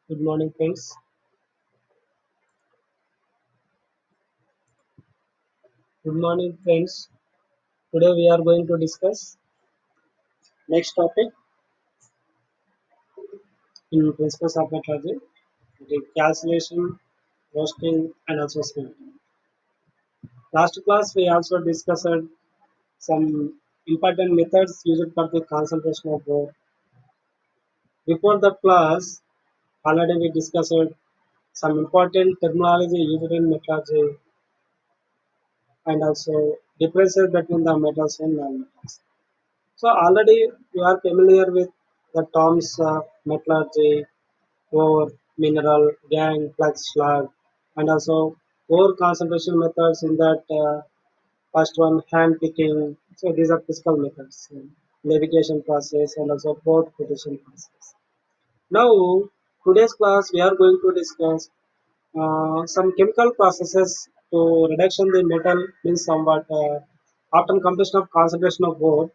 Good morning, friends. Good morning, friends. Today we are going to discuss next topic in principles of metallurgy, the calcination, roasting, and also smelting. Last class we also discussed some important methods used for the concentration of ore. Before the class, already we discussed some important terminology used in metallurgy and also differences between the metals and non-metals. So already you are familiar with the terms metallurgy, ore, mineral, gangue, flux, slag, and also ore concentration methods in that first one hand picking. So these are physical methods, navigation process and also port quotation process. Now today's class we are going to discuss some chemical processes to reduction the metal means somewhat after completion of concentration of ore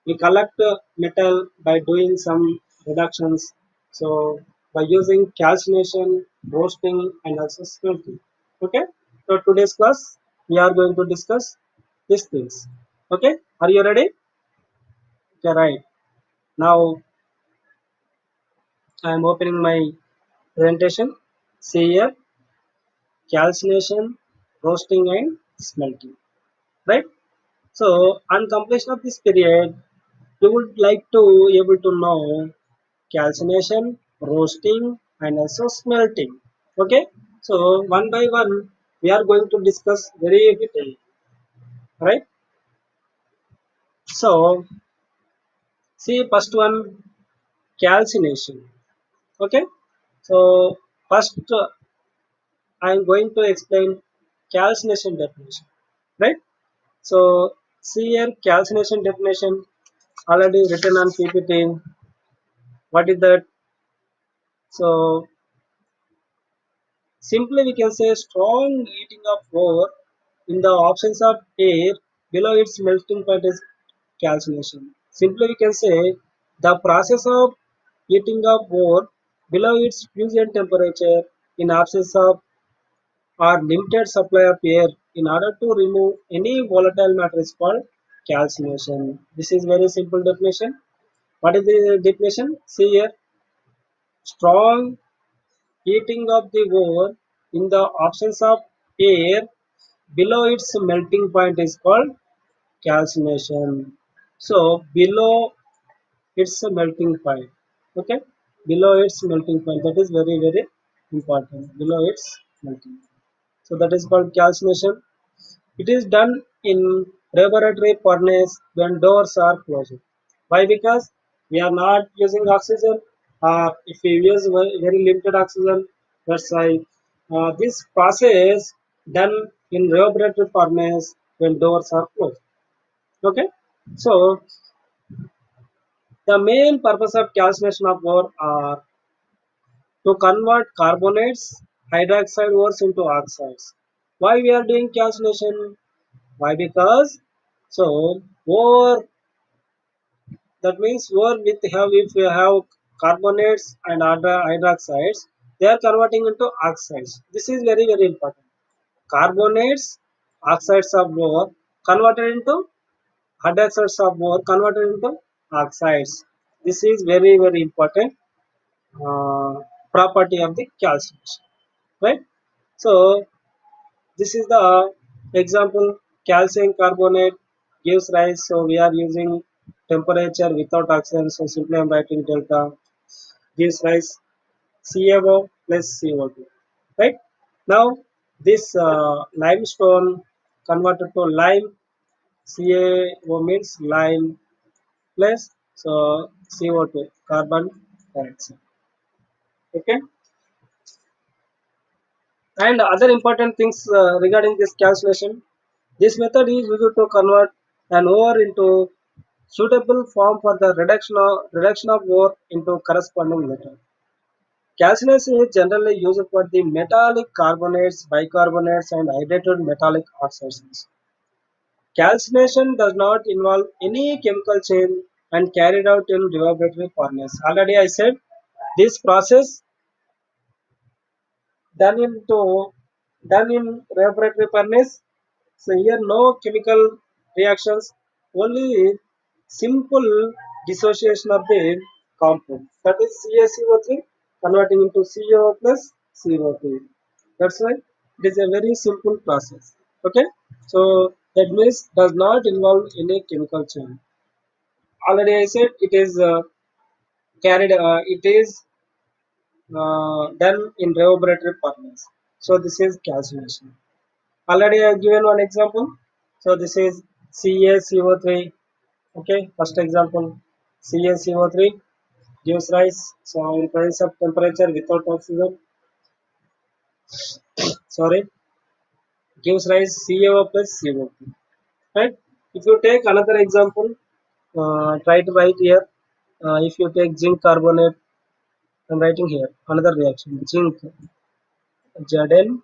we collect metal by doing some reductions. So by using calcination, roasting, and also smelting. Okay. So today's class we are going to discuss these things. Okay. Are you ready? Okay. Right. Now I am opening my presentation. See here, calcination, roasting, and smelting. Right. So on completion of this period, you would like to able to know calcination, roasting, and also smelting. Okay, so one by one we are going to discuss very detailed, right? So see first one calcination. Okay, so first I am going to explain calcination definition, right? So see here calcination definition already written on PPT. What is that? So simply we can say strong heating of ore in the absence of air below its melting point is calcination. Simply we can say the process of heating of ore below its fusion temperature in absence of or limited supply of air in order to remove any volatile matter is called calcination. This is very simple definition. What is the definition? See here, strong heating of the ore in the absence of air below its melting point is called calcination. So below its melting point, okay, below its melting point, that is very important. Below its melting point, so that is called calcination. It is done in laboratory furnace when doors are closed. Why? Because we are not using oxygen. If we use very limited oxygen, that's why this process done in laboratory furnace when doors are closed. Okay. So the main purpose of calcination of ore are to convert carbonates, hydroxide ores into oxides. Why we are doing calcination? Why? Because so ore, that means ore with have if you have carbonates and other hydroxides, they are converting into oxides. This is very important. Carbonates, oxides of ore converted into hydroxides of ore converted into oxides. This is very important uh, property of the calcination, right? So this is the example calcium carbonate gives rise. So we are using temperature without oxygen. So simply I am writing delta gives rise CaO plus CO2. Right now this limestone converted to lime. CaO means lime plus so CO2 carbon dioxide. Okay. And other important things regarding this calculation, this method is used to convert an ore into suitable form for the reduction of ore into corresponding metal. Calcination is generally used for the metallic carbonates, bicarbonates, and hydrated metallic oxides. Calcination does not involve any chemical change and carried out in laboratory furnace. Already I said this process done into done in laboratory furnace. So here no chemical reactions, only simple dissociation of the compound. That is CaCO3 converting into CO plus CO3. That's why it is a very simple process. Okay, so that means does not involve any chemical change. Already I said it is carried. It is done in laboratory furnace. So this is calcination. Already I have given one example. So this is CaCO3. Okay, first example, CaCO3 gives rise. So in presence of temperature without oxygen, sorry, gives rise CaO plus CO2. Right? If you take another example, try to write here. If you take zinc carbonate, I'm writing here another reaction. Zinc Zn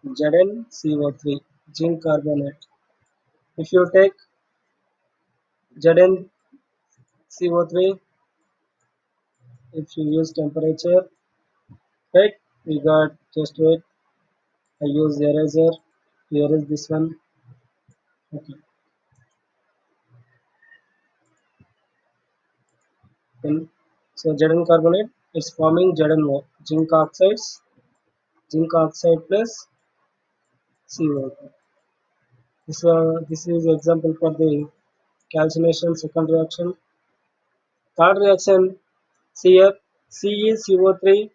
ZnCO3, zinc carbonate. If you take ZnCO3, if you use temperature, right? We got, just wait. I use eraser to erase this one. Okay. Then so Zn carbonate is forming ZnO, zinc oxide plus CO2. This is example for the calcination second reaction. Third reaction, CF, CeCO3,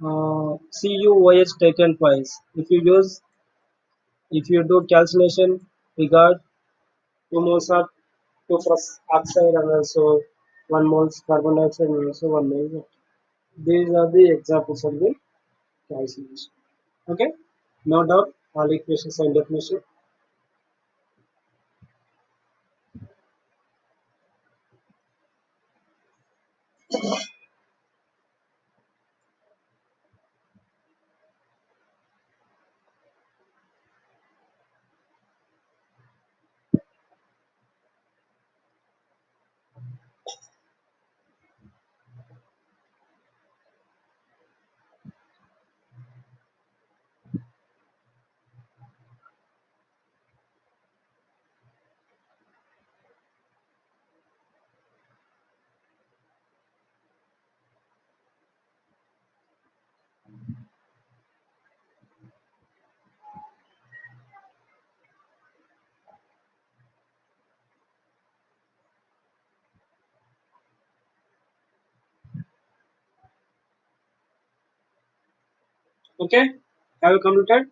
CuOH taken twice. If you do calcination, we got 2 moles of 2 plus oxide and also 1 moles carbon dioxide and also 1 mole water. These are the examples of the calcination. Okay, no doubt all equations and definition. Okay, have you completed?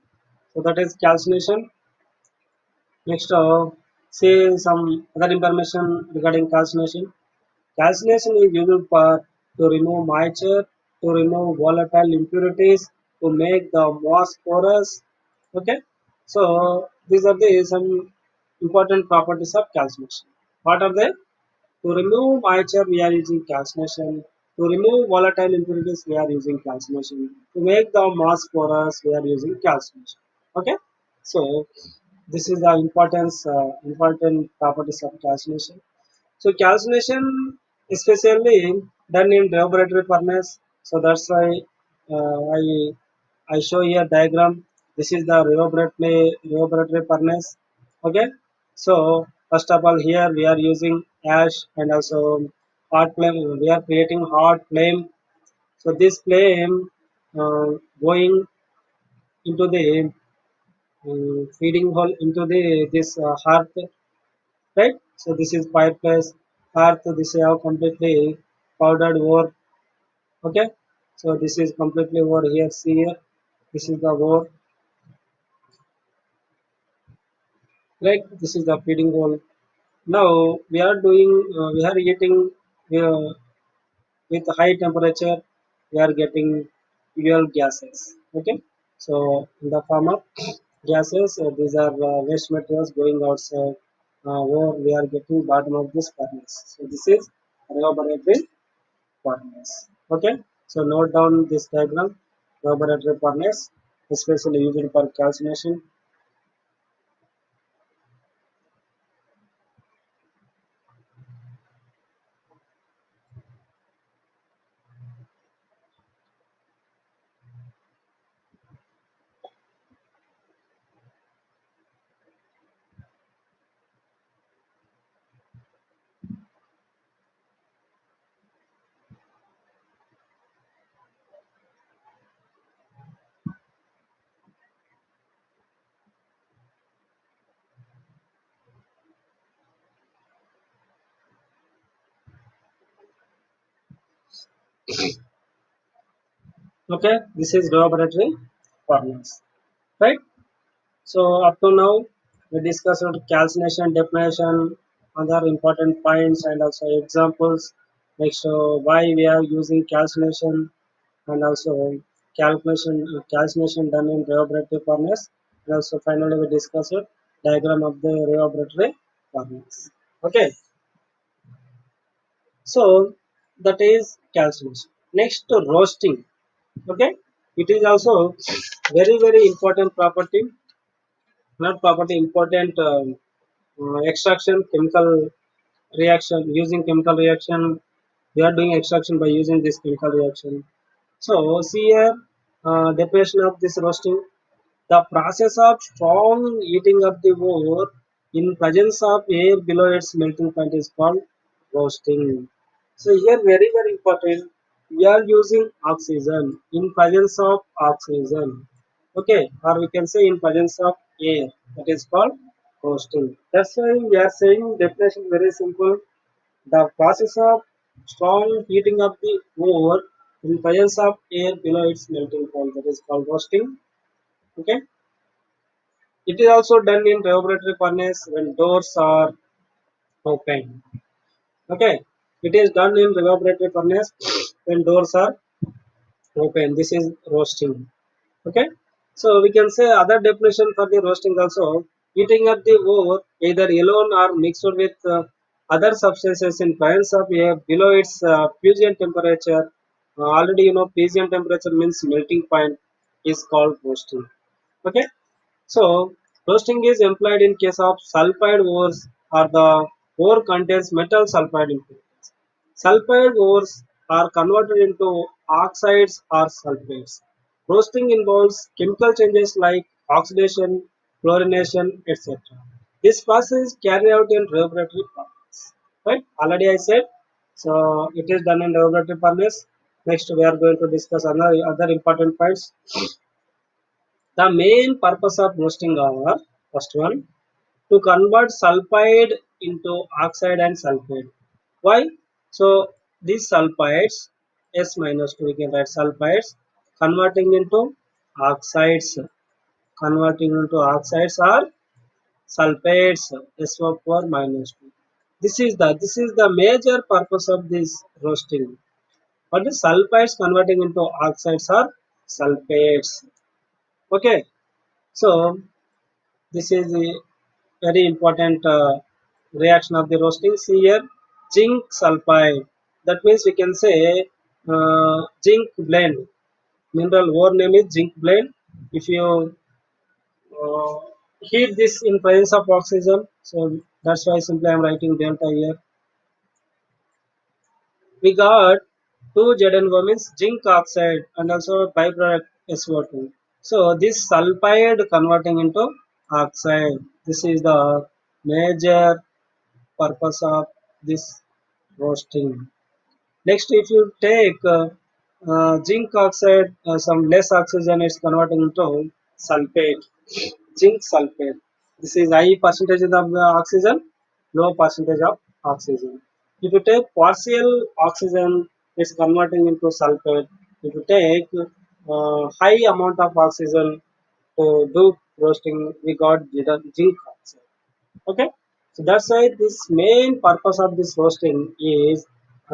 So that is calcination. Next, say some other information regarding calcination. Calcination is used for to remove moisture, to remove volatile impurities, to make the moss porous. Okay, so these are the some important properties of calcination. What are they? To remove moisture, we are using calcination. To remove volatile impurities, we are using calcination. To make the moss porous, we are using calcination. Okay, so this is the important properties of calcination. So calcination especially done in laboratory furnace. So that's why I show here diagram. This is the laboratory furnace. Okay. So first of all here we are using ash and also hot flame. We are creating hot flame. So this flame going into the feeding hole into the this hearth, right? So this is fireplace earth. This is how completely powdered ore. Okay, so this is completely ore here. See here, this is the ore, right? This is the feeding hole. Now we are heating uh, with high temperature. We are getting fuel gases. Okay, so in the form of gases, these are waste materials going outside. Where we are getting bottom of this furnace. So this is laboratory furnace. Okay, so note down this diagram. Laboratory furnace, especially used for calcination. Okay, this is laboratory furnace, right? So up to now we discussed calcination, definition, other important points and also examples. Next, why we are using calcination and also calcination done in laboratory furnace. And also finally we discussed diagram of the laboratory furnace. Okay, so that is calcination. Next, roasting. Okay, it is also very important property, not property, important extraction chemical reaction. Using chemical reaction, we are doing extraction by using this chemical reaction. So see here, definition of this roasting: the process of strong heating of the ore in presence of air below its melting point is called roasting. So here very important, we are using oxygen in presence of oxygen. Okay, or we can say in presence of air. That is called roasting. That's why we are saying definition very simple. The process of strong heating of the ore in presence of air below its melting point. That is called roasting. Okay. It is also done in laboratory furnace when doors are open. Okay. It is done in laboratory furnace when doors are open. This is roasting. Okay. So we can say other definition for the roasting also: heating up the ore either alone or mixed with other substances in presence of air below its fusion temperature. Already you know fusion temperature means melting point is called roasting. Okay. So, roasting is employed in case of sulfide ores or the ore contains metal sulfide impurities. Sulfide ores are converted into oxides or sulfates. Roasting involves chemical changes like oxidation, chlorination, etc. This process is carried out in laboratory furnace. Right? Already I said. So, it is done in laboratory furnace. Next, we are going to discuss another other important points. The main purpose of roasting are: first one, to convert sulfide into oxide and sulfate. Why? So these sulfides, S minus 2, we can write sulfides, converting into oxides, converting into oxides or sulfates, SO4 minus 2. This is the major purpose of this roasting. But the sulfides converting into oxides or sulfates. Okay, so this is a very important reaction of the roasting. See here, zinc sulfide. That means we can say zinc blend. Mineral ore name is zinc blend. If you uh, heat this in presence of oxygen, so that's why simply I am writing delta here. We got two ZnO means zinc oxide and also byproduct SO2. So this sulfide converting into oxide. This is the major purpose of this roasting. Next, if you take zinc oxide, some less oxygen is converting into sulfate, zinc sulfate. This is high percentage of the oxygen, low percentage of oxygen. If you take partial oxygen, it's converting into sulfate. If you take high amount of oxygen to do roasting, we got zinc oxide. Okay, so that's why this main purpose of this roasting is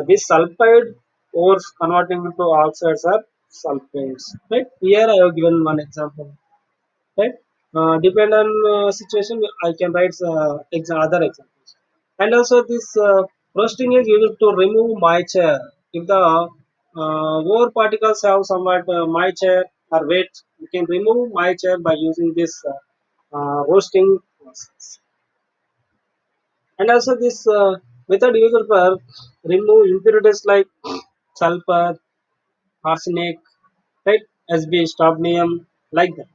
this sulfide ores converting into oxides or sulfates. Right, here I have given one example. Right, depend on situation I can write other examples. And also this roasting is used to remove moisture. If the ore particles have somewhat moisture or weight, you can remove moisture by using this roasting process. And also this method used for remove impurities like sulfur, arsenic, right, Sb, strontium, like that.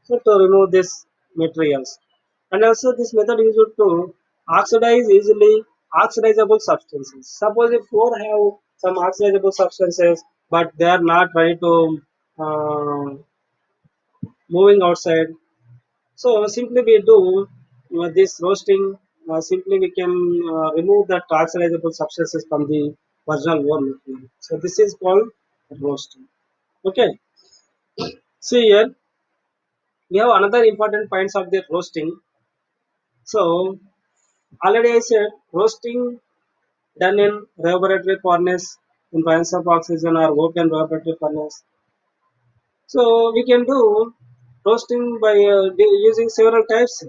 So to remove these materials. And also this method used to oxidize easily oxidizable substances. Suppose if ore have some oxidizable substances, but they are not ready to uh, moving outside. So simply we do this roasting. Simply we can remove the oxidizable substances from the original ore material. So this is called roasting. Okay. See here, we have another important points of the roasting. So already I said roasting done in laboratory furnace in presence of oxygen or open laboratory furnace. So we can do roasting by using several types.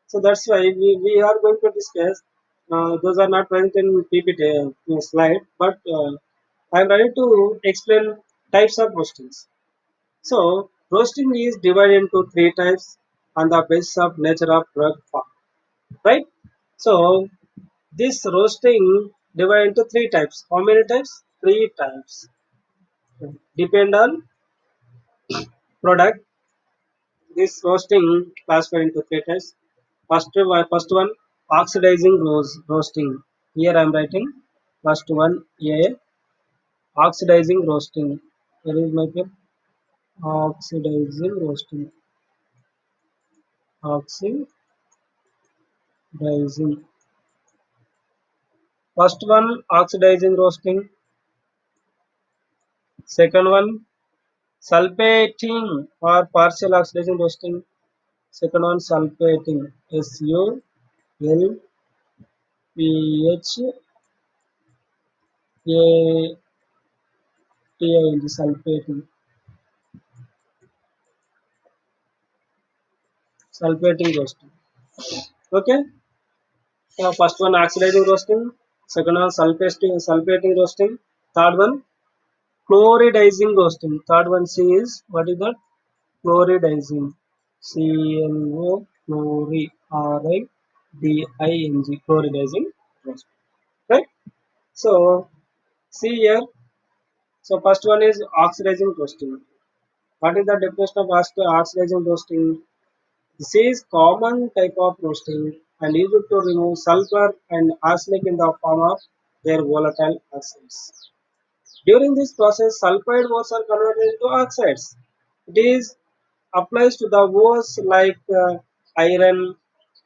So that's why we are going to discuss. Those are not present in PPT slide, but I am ready to explain types of roastings. So roasting is divided into three types on the basis of nature of product form, right? So this roasting divided into three types. How many types? Three types. Depend on product. This roasting classified into three types. First one oxidizing roasting. Here I am writing first one A oxidizing roasting. Where is my pen? Oxidizing roasting. Oxidizing. First one oxidizing roasting. Second one sulfating or partial oxidizing roasting. Second one sulfating. SULPHATING sulfating. Sulfating roasting. Okay. So first one oxidizing roasting. Second one sulfating roasting. Third one chloridizing roasting. Third one C is what is that? Chloridizing. CLO chlori RIDING chloridizing roasting. Right? So see here. So first one is oxidizing roasting. What is the definition of oxidizing roasting? This is common type of roasting and used to remove sulfur and arsenic in the form of their volatile oxides. During this process, sulfide ores are converted into oxides. It is applies to the ores like iron,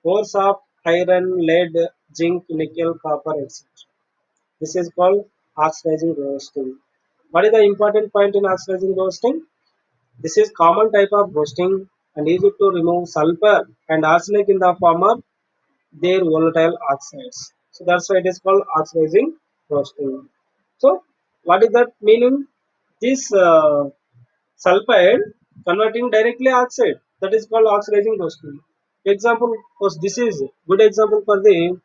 ores of iron, lead, zinc, nickel, copper, etc. This is called oxidizing roasting. What is the important point in oxidizing roasting? This is common type of roasting and used to remove sulfur and arsenic in the form of their volatile oxides. So that's why it is called oxidizing roasting. So what is that meaning? This sulfide converting directly oxide, that is called oxidizing roasting. Example, was this is good example for the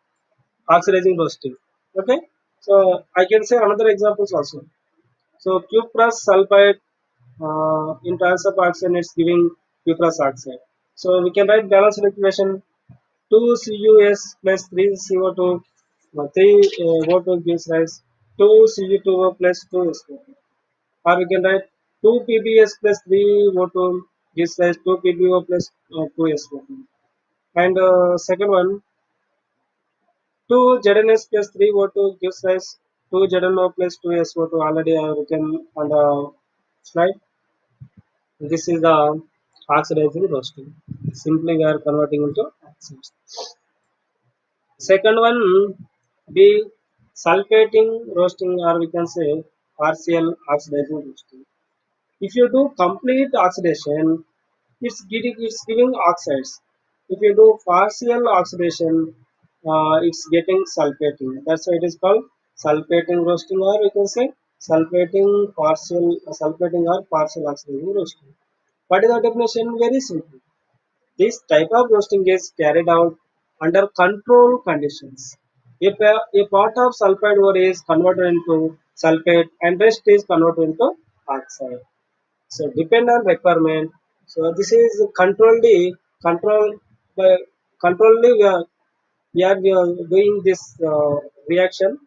oxidizing roasting. Okay, so I can say another examples also. So cuprous sulfide in terms of oxide it's giving cuprous oxide. So we can write balanced equation 2 CuS plus 3 CO2, 3 O2 gives rise 2 Cu2O plus 2 SO2. Or we can write 2 PbS plus 3 O2 gives rise 2 PbO plus 2 SO2. And second one 2 ZnS plus 3 O2 gives rise 2 ZnO plus 2 SO2. Already I have written on the slide. This is the oxidizing roasting. Simply we are converting into oxides. Second one be sulfating roasting or we can say partial oxidizing roasting. If you do complete oxidation, it's giving oxides. If you do partial oxidation, it's getting sulfating. That's why it is called sulfating roasting or we can say sulfating or partial oxidizing roasting. What is the definition? Very simple. This type of roasting is carried out under controlled conditions. If a part of sulfide ore is converted into sulfate and rest is converted into oxide. So depend on requirement. So this is control by controlly we are doing this reaction.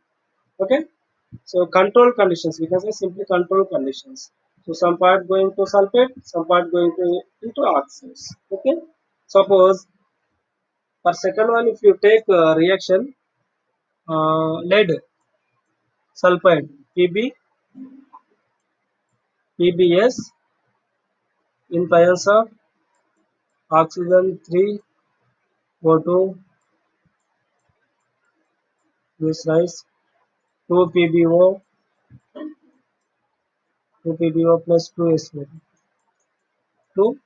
Okay. So control conditions because it's simply control conditions. So some part going to sulfate, some part going to into oxides. Okay. Suppose for second one, if you take reaction lead sulfide PbS in presence of oxygen 3 O2 gives rise 2 PbO, 2 PbO plus 2 SO2, 2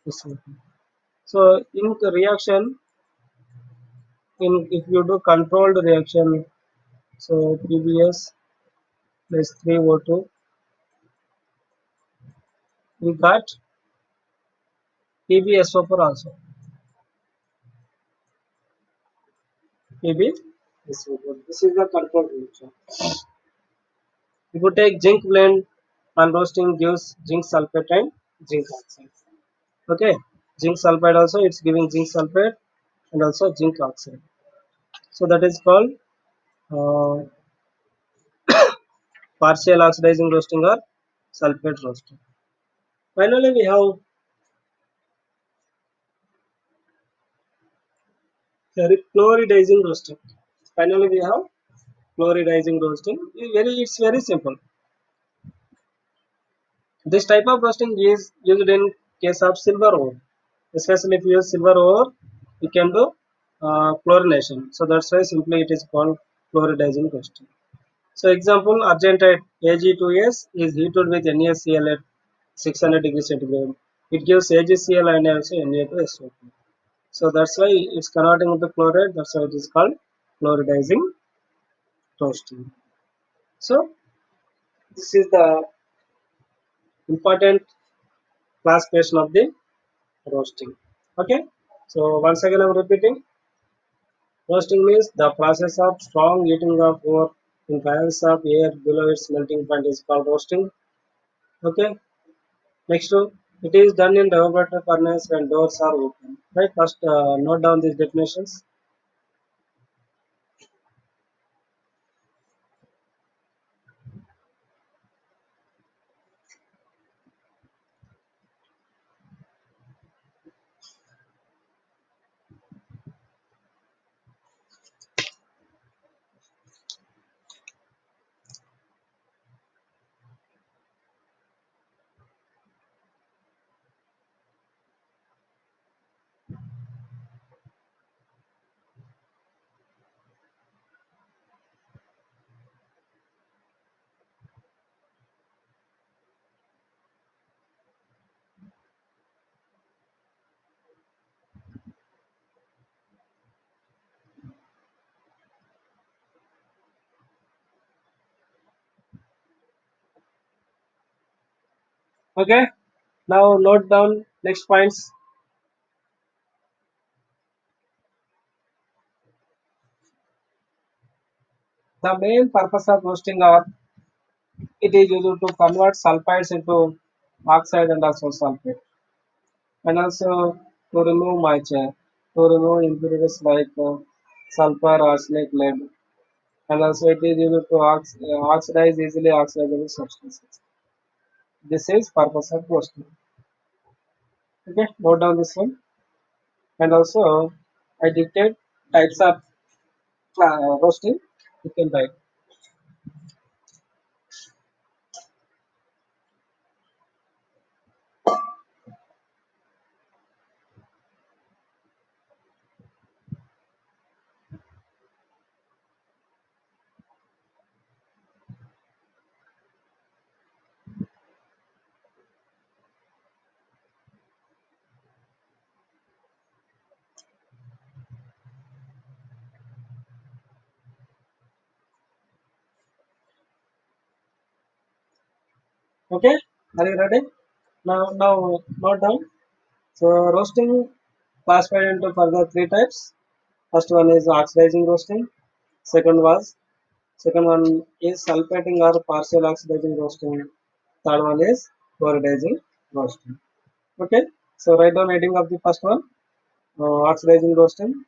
SO2. So in the reaction, in if you do controlled reaction, so PbS plus 3O2, we got PbSO4 also. PbSO4. This is the controlled reaction. If you take zinc blend and roasting gives zinc sulfate and zinc oxide. Okay, zinc sulfide also it's giving zinc sulfate and also zinc oxide. So that is called uh, partial oxidizing roasting or sulfate roasting. Finally, we have chloridizing roasting. Finally, we have chloridizing roasting. It's very simple. This type of roasting is used in case of silver ore. Especially if you use silver ore, you can do chlorination. So that's why simply it is called chloridizing roasting. So example, argentite Ag2S is heated with NaCl at 600 degrees centigrade. It gives AgCl and also Na2SO2. So that's why it's converting into chloride. That's why it is called chloridizing roasting. So this is the important classification of the roasting. Okay. So once again I'm repeating. Roasting means the process of strong heating of ore in presence of air below its melting point is called roasting. Okay. Next, it is done in evaporator furnace when doors are open. Right. First, note down these definitions. Okay. Now note down next points. The main purpose of roasting are it is used to convert sulfides into oxide and also sulfate, and also to remove moisture, to remove impurities like sulfur, arsenic, lead, and also it is used to oxidize easily oxidizable substances. This is purpose of roasting. Okay, note down this one, and also I dictate types of roasting. You can write. Okay, are you ready? Now note down. So roasting classified into further three types. First one is oxidizing roasting. Second was second one is sulfating or partial oxidizing roasting. Third one is fluoridizing roasting. Okay. So write down heading of the first one, oxidizing roasting.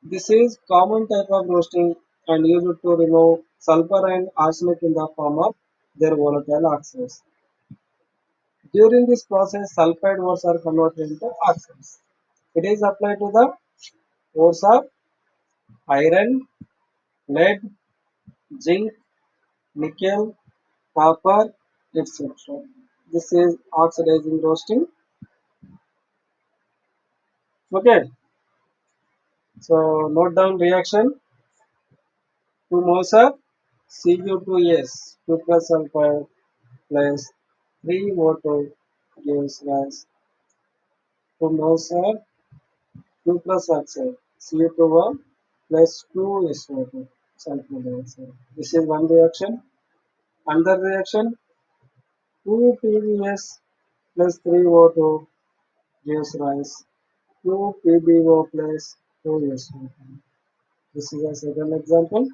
This is common type of roasting and used to remove sulfur and arsenic in the form of their volatile oxides. During this process, sulfide ores are converted into oxides. It is applied to the ores of iron, lead, zinc, nickel, copper, etc. This is oxidizing roasting. Okay, so note down reaction. 2 moles of Cu2s, 2 plus sulfide plus 3O2 gives rise to moles of 2 plus oxide, Cu2 plus 2SO2, sulfur dioxide. This is one reaction. Another reaction, 2 PbS plus 3O2 gives rise to PbO plus 2SO2. This is a second example.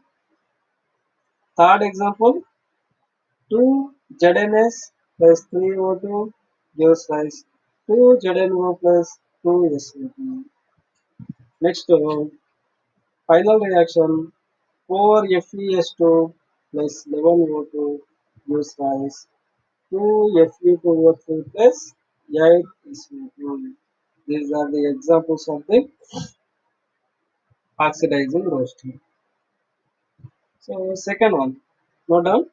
Third example, 2 ZnS plus 3O2 gives rise to ZnO plus 2SO2. Next, final reaction, 4 FeS2 plus 11O2 gives rise to Fe2O3 plus 8SO2. These are the examples of the oxidizing roasting. So second one, note down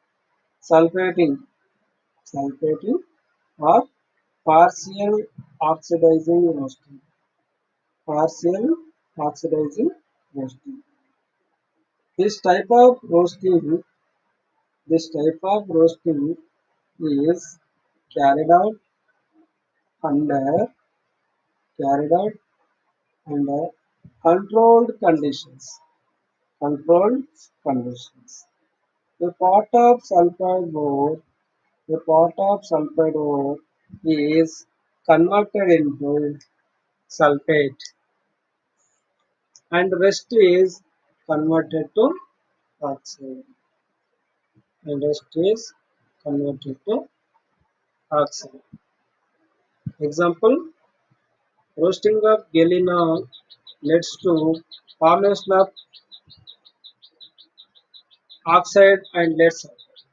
sulfating, sulfating or partial oxidizing roasting, partial oxidizing roasting. This type of roasting, this type of roasting is carried out under carried out under controlled conditions. Controlled conditions. A part of sulfide ore, a part of sulfide ore is converted into sulfate and rest is converted to oxide. And rest is converted to oxide. Example, roasting of galena leads to formation of oxide and lead sulfide.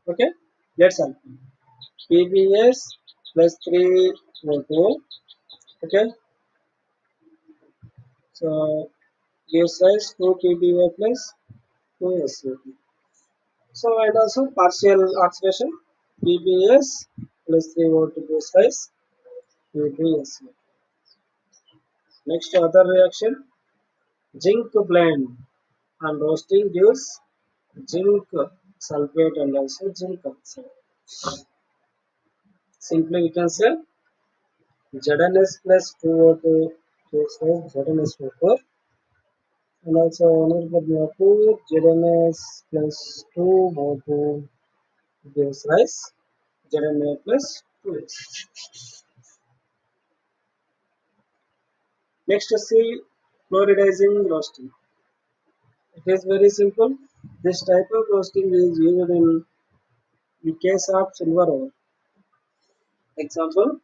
Okay, lead sulfide. PbS plus 3O2. Okay, so gives rise to PbO plus 2SO2. So and also partial oxidation PbS plus 3O2 gives rise to PbSO. Next other reaction, zinc blend and roasting gives zinc sulfate and also zinc oxide. Simply we can say ZnS plus 2O2 gives rise ZnSO4 and also another 2 ZnS plus 2O2 gives rise ZnA plus 2S. Next see fluoridizing roasting. It is very simple. This type of roasting is used in the case of silver ore. Example,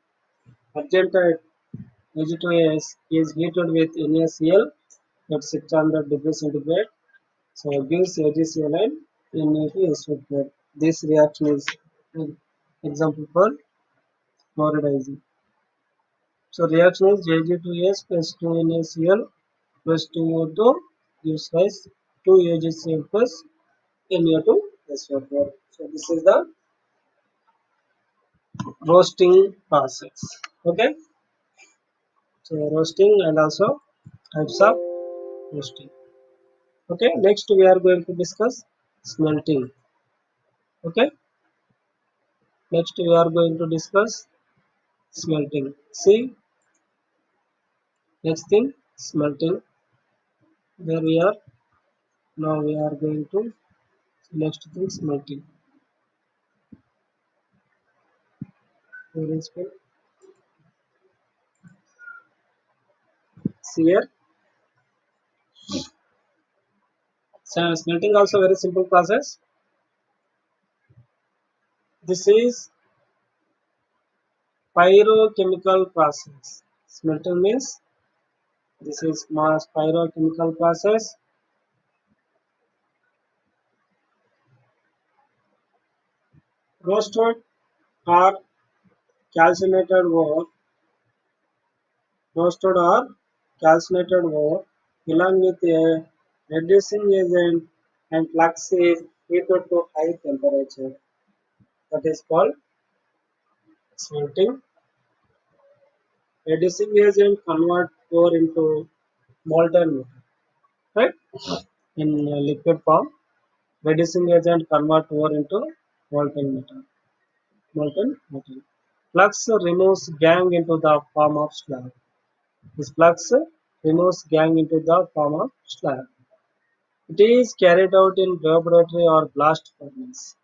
argentite Ag2S is heated with NaCl at 600 degrees centigrade. So gives AgCl and Na2SO4. This reaction is an example for fluoridizing. So reaction is Ag2S plus 2NaCl plus 2O2 gives rise to AgCl plus Na2SO4. So this is the roasting process. Okay. So roasting and also types of roasting. Okay. Next we are going to discuss smelting. Okay. Next we are going to discuss smelting. See, next thing smelting. Where we are now, we are going to next thing smelting. Where is it? See here. So smelting also very simple process. This is pyrochemical process. Smelting means this is mass pyrochemical process. Roasted or calcinated ore, roasted or calcinated ore along with a reducing agent and flux is heated to high temperature. That is called smelting. Reducing agent convert ore into molten metal, right? In liquid form. Reducing agent convert ore into molten metal. Molten metal. Flux removes gangue into the form of slag. This flux removes gangue into the form of slag. It is carried out in laboratory or blast furnace.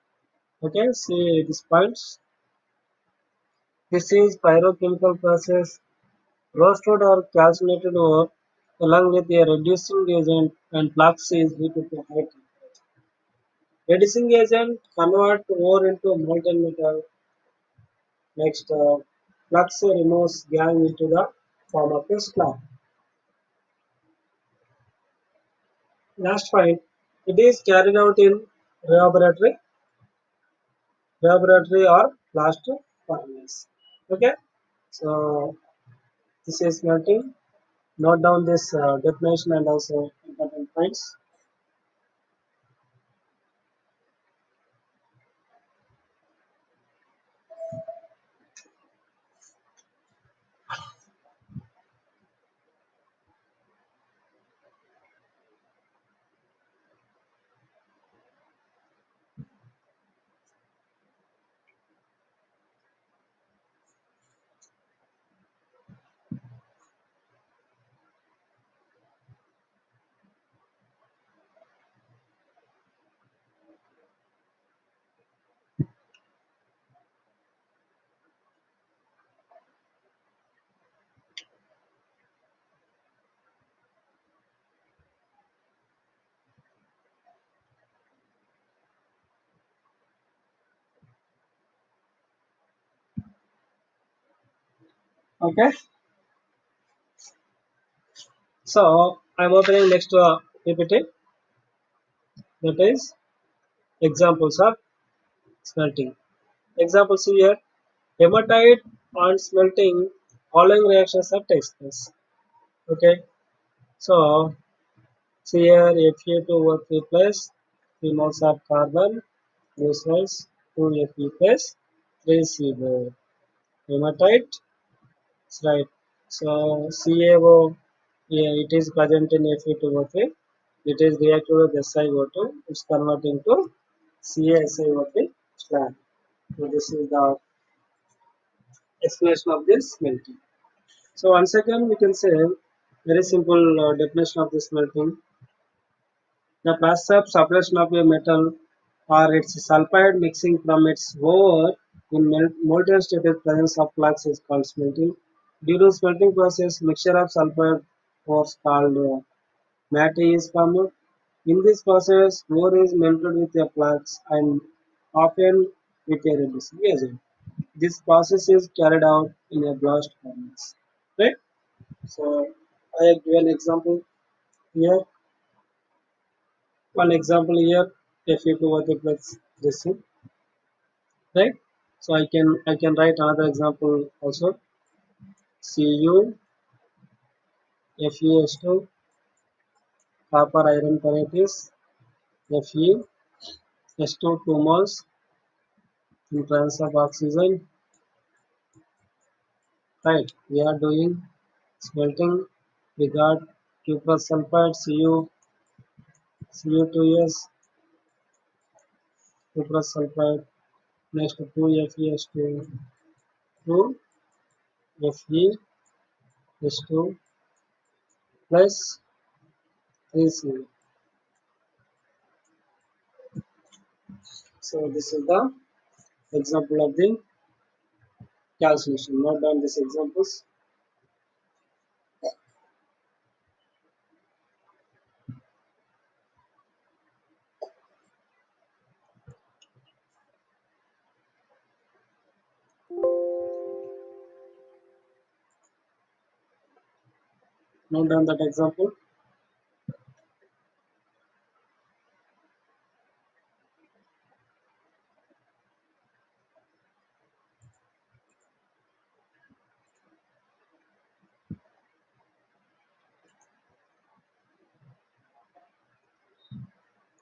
Okay, see these points. This is pyrochemical process. Roasted or calcinated ore along with a reducing agent and flux is heated to high temperature. Reducing agent convert ore into molten metal. Next, flux removes gangue into the form of a slag. Last point, it is carried out in laboratory, laboratory or blast furnace. Okay, so this is smelting. Note down this definition and also important points. Okay, so I'm opening next PPT, that is examples of smelting. Examples here, hematite on smelting, following reactions are takes place. Okay, so see here Fe2O3 plus 3 moles of carbon gives us 2Fe plus 3CO. Hematite, right? So CaO, yeah, it is present in Fe2O3. It is reacted with SiO2. It's converting to CaSiO3 slag. So this is the explanation of this smelting. So once again we can say very simple definition of this smelting. The process of separation of a metal or its sulfide mixing from its ore in molten state with presence of flux is called smelting. During smelting process, mixture of sulfide ores called matte is formed. In this process, ore is melted with a flux and often with a reducing agent. This process is carried out in a blast furnace. Right? So I have given example here. One example here, Fe2O3 plus this thing, right? So I can write another example also. Cu FeS2 copper iron pellets Fe S2 2 moles in presence of oxygen. Right? We are doing smelting. We got cuprous sulfide Cu2s cuprous sulfide. Next 2FeS2 2 FeS2 plus 3Cu. So this is the example of the calcination. Note down these examples. Note down that example.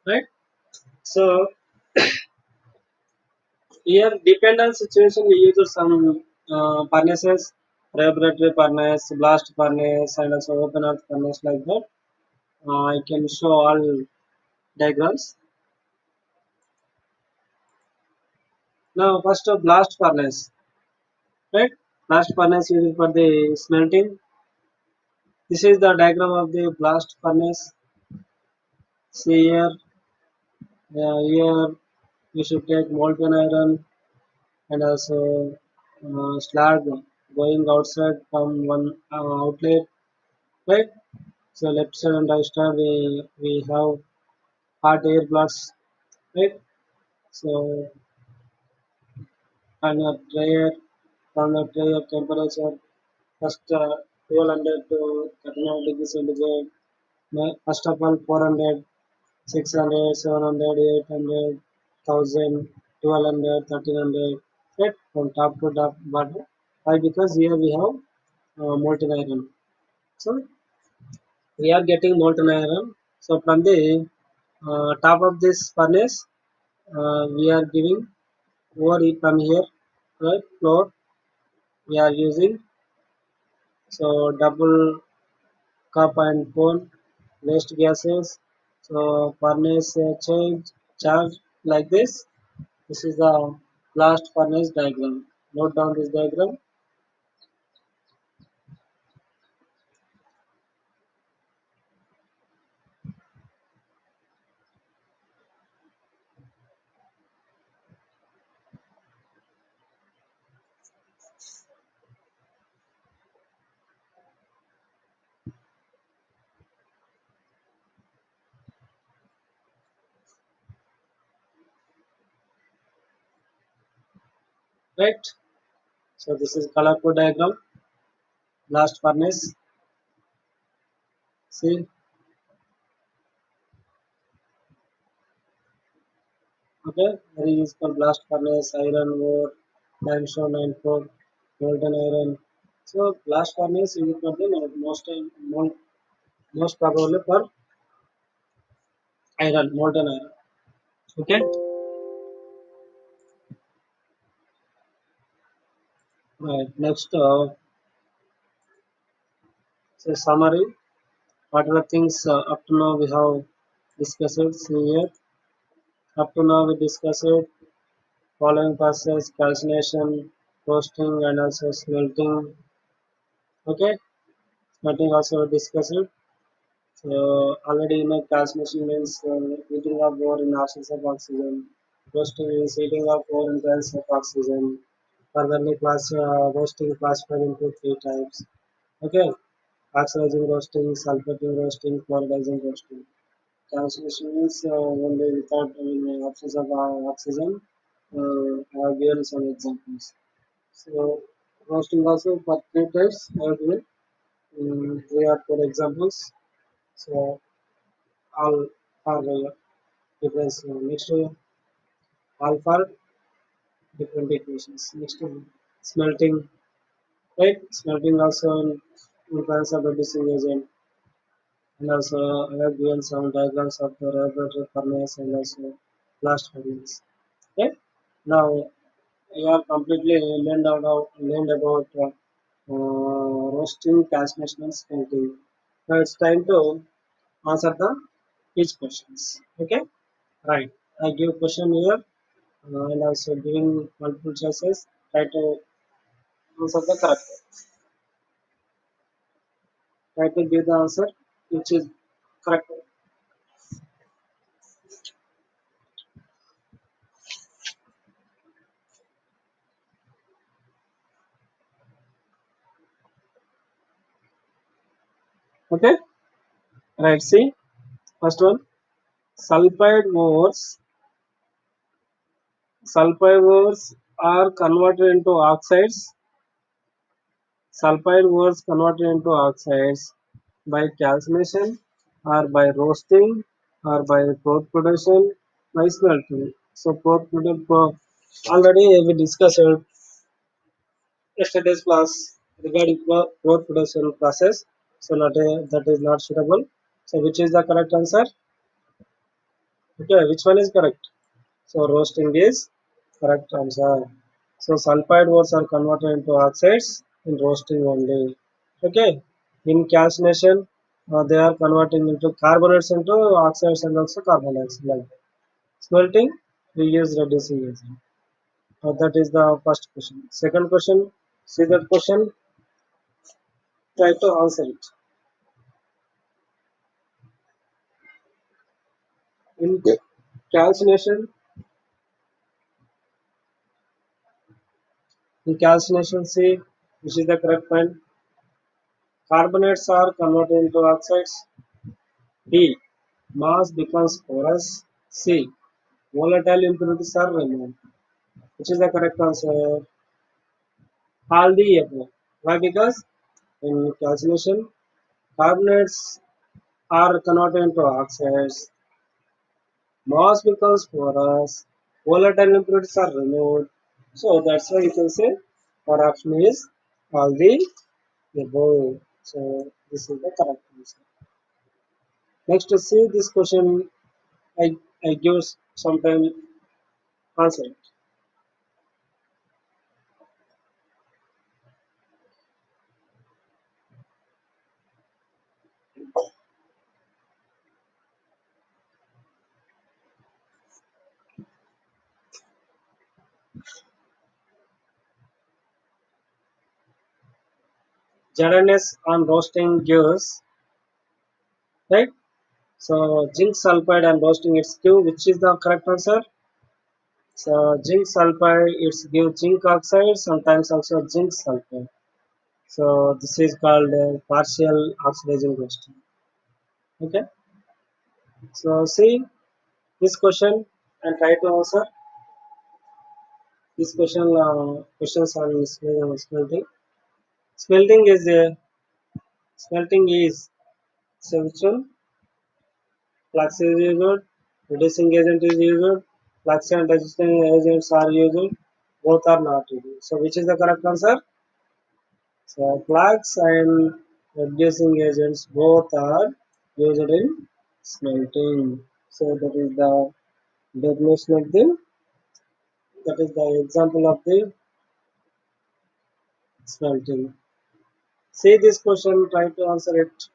Right. So here dependent situation we use some furnaces, laboratory furnace, blast furnace, and also open earth furnace like that. I can show all diagrams. Now first blast furnace, right? Blast furnace used for the smelting. This is the diagram of the blast furnace. See here, here we should take molten iron and also slag going outside from one outlet, right? So left side and right side we have hot air blast, right? So and a dryer from the dryer temperature first 1200 to 39 degrees centigrade. First of all 400, 600, 700, 800, 1000, 1200, 1300, right? From top to top bottom. Why? Because here we have molten iron. So we are getting molten iron. So from the top of this furnace, we are giving over it from here, right? Floor we are using. So double cup and cone waste gases. So furnace change charge like this. This is the blast furnace diagram. Note down this diagram. Right. So this is color code diagram. Blast furnace. See, okay. There is for blast furnace, iron ore, limestone and coal, molten iron. So blast furnace is for the most probably for iron, molten iron. Okay. Right. Next, so summary. What are the things up to now we have discussed here? Up to now we discussed following process: calcination, roasting, and also smelting. Okay, smelting also discussed. So already you know calcination means heating of ore in absence of oxygen. Roasting is heating of ore in presence of oxygen. Furtherly, roasting classified into three types. Okay, oxidizing roasting, sulfating roasting, fluoridizing roasting. Calcination means only without in absence of oxygen. I have given some examples. So roasting also for three types. I have given three or four examples. So all are different. Next all for different equations. Next smelting, right? Smelting also in terms of reducing agent, and also I have given some diagrams of the laboratory furnace and also blast furnace. Okay. Now you are completely learned about roasting, calcination, and smelting. Now it's time to answer the each questions. Okay. Right. I give question here and also giving multiple choices. Try to answer the correct. Try to give the answer which is correct. Okay. Right. See. First one. Sulfide ores. Sulfide ores are converted into oxides. Sulfide ores converted into oxides by calcination or by roasting or by growth production by smelting. So already we discussed yesterday's class regarding growth production process. So not that is not suitable. So which is the correct answer? Okay, which one is correct? So roasting is correct answer. So sulfide ores are converted into oxides in roasting only. Okay. In calcination, they are converting into carbonates into oxides and also carbon dioxide. Like that. Smelting, we use reducing agent. That is the first question. Second question, see that question, try to answer it. In calcination, see which is the correct point. Carbonates are converted into oxides. B. Mass becomes porous. C. Volatile impurities are removed. Which is the correct answer? All the above. Why? Because in calcination, carbonates are converted into oxides. Mass becomes porous. Volatile impurities are removed. So that's why you can say our option is all the above. So this is the correct answer. Next, to see this question, I I give some time answer it. Zerousness on roasting gives right. So zinc sulfide and roasting its give, which is the correct answer. So zinc sulfide it's give zinc oxide, sometimes also zinc sulfide. So this is called partial oxidizing roasting. Okay. So see this question and try to answer this question. Questions on smelting. Smelting is a smelting is so which one? Flux is used, reducing agent is used, flux and resisting agents are used, both are not used. So which is the correct answer? So flux and reducing agents both are used in smelting. So that is the definition of the that is the example of the smelting. See this question, try to answer it.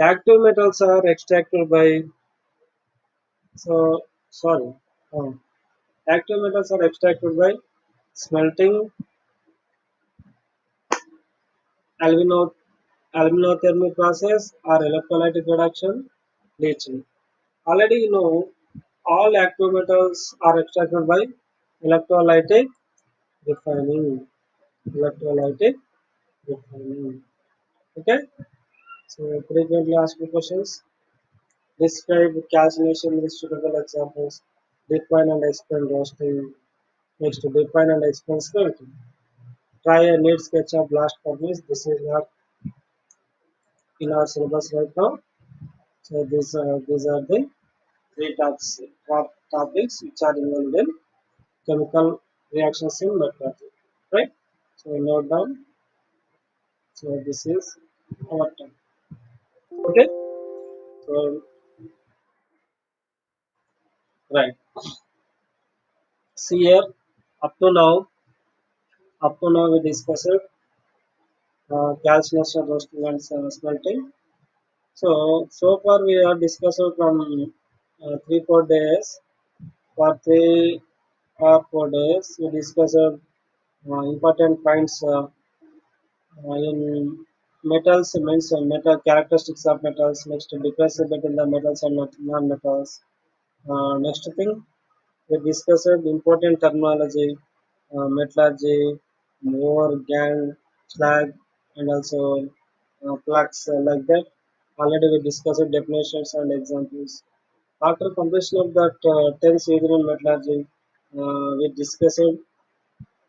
Active metals are extracted by so sorry. um, Active metals are extracted by smelting, albino, alumino-thermic process, or electrolytic reduction, leaching. Already you know all active metals are extracted by electrolytic refining. Electrolytic refining. Okay. So frequently asked questions. Describe calcination with suitable examples. Define and explain roasting. Next, define and explain smelting. Try a neat sketch of blast furnace. This is not in our syllabus right now. So these are the three topics which are involved in chemical reactions in metallurgy, right? So note down. So this is our time. Okay. So right. See here, up to now, we discussed calcination, roasting, and smelting. So far we have discussed from 3 4 days. For 3 or 4 days, we discussed important points in metals means metal characteristics of metals. Next, difference between the metals and non-metals. Next thing, we discussed important terminology, metallurgy, ore, gang, slag, and also flux like that. Already we discussed definitions and examples. After completion of that 10 used in metallurgy, we discussed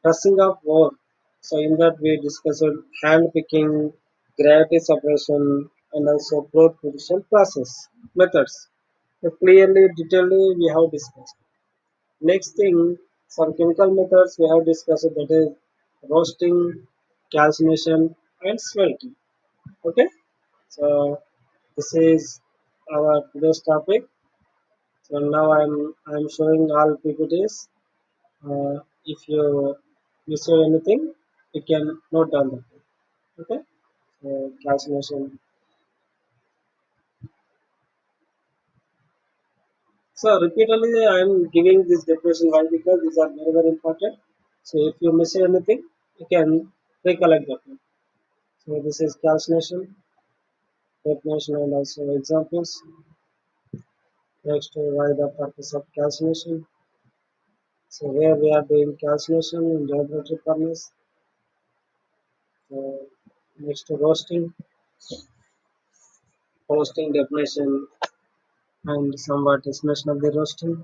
pressing of ore. So in that we discussed hand picking, gravity separation, and also growth prediction process methods. So clearly, detailedly we have discussed. Next thing, some chemical methods we have discussed, that is roasting, calcination, and smelting. Okay, so this is our today's topic. So now I'm showing all PPTs. If you miss anything, you can note down that. Okay, so calculation. So repeatedly I am giving this definition why because these are very very important. So if you miss anything, you can recollect that one. So this is calcination, definition and also examples. Next, why the purpose of calcination. So where we are doing calcination in laboratory furnace. So next roasting, roasting definition and somewhat explanation of the roasting,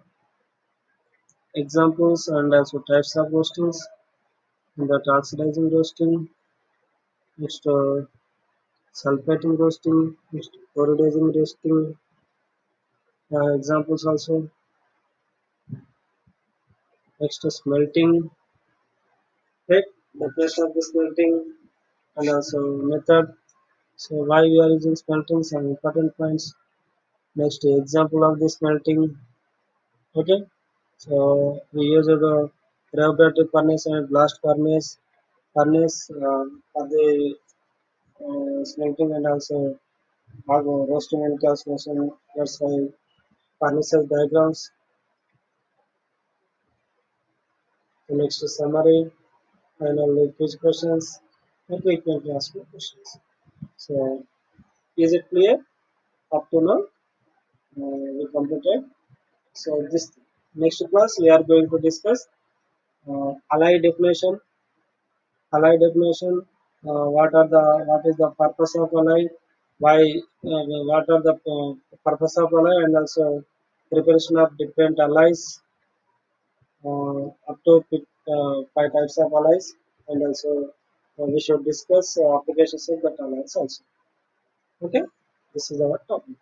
examples and also types of roastings, and that oxidizing roasting, next sulfating roasting, next corroding roasting, examples also, next smelting, right? The place of the smelting and also method. So why we are using smelting, some important points. Next example of the smelting, okay. So we use the laboratory furnace and blast furnace for the smelting and also roasting and calcination. That's why furnaces diagrams. The next is summary, final quiz questions, and frequently asked questions. So is it clear up to now? We completed. So this next class we are going to discuss alloy definition. Alloy definition. What is the purpose of alloy? Why? What are the purpose of alloy and also preparation of different alloys up to five types of alloys and also we should discuss applications of that alloys also. Okay, this is our topic.